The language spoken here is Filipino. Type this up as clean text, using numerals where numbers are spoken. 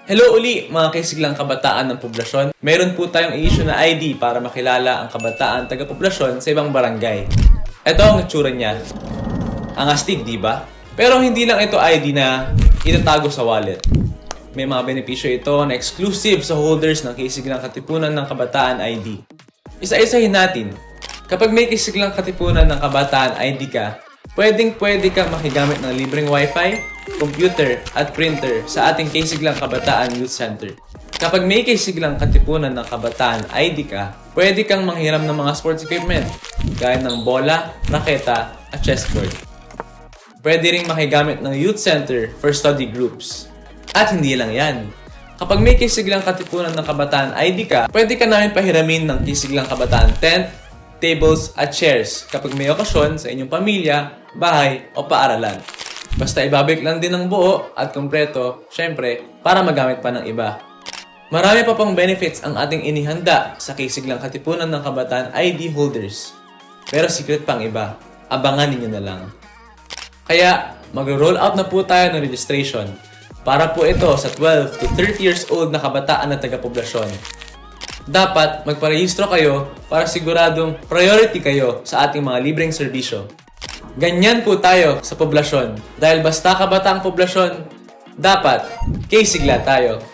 Hello uli mga kaisiglang kabataan ng poblasyon. Meron po tayong i-issue na ID para makilala ang kabataan taga-poblasyon sa ibang barangay. Ito ang itsura niya. Ang astig, di ba? Pero hindi lang ito ID na itatago sa wallet. May mga benepisyo ito na exclusive sa holders ng kaisiglang katipunan ng kabataan ID. Isa-isahin natin. Kapag may kaisiglang katipunan ng kabataan ID ka, pwedeng-pwede kang makigamit ng libreng wifi, computer at printer sa ating kaisiglang kabataan youth center. Kapag may kaisiglang katipunan ng kabataan ID ka, pwede kang manghiram ng mga sports equipment gaya ng bola, raketa at chessboard. Pwede ring makigamit ng youth center for study groups. At hindi lang yan. Kapag may kaisiglang katipunan ng kabataan ID ka, pwede ka namin pahiramin ng kaisiglang kabataan tent, tables at chairs kapag may okasyon sa inyong pamilya, bahay o paaralan. Basta ibabalik lang din ng buo at kompleto, syempre, para magamit pa ng iba. Marami pa pang benefits ang ating inihanda sa kaisiglang katipunan ng kabataan ID holders. Pero secret pang iba, abangan ninyo na lang. Kaya, mag-roll out na po tayo ng registration para po ito sa 12 to 30 years old na kabataan na taga-poblasyon. Dapat magparehistro kayo para siguradong priority kayo sa ating mga libreng serbisyo. Ganyan po tayo sa poblasyon dahil basta kabataang poblasyon, dapat kaisigla tayo.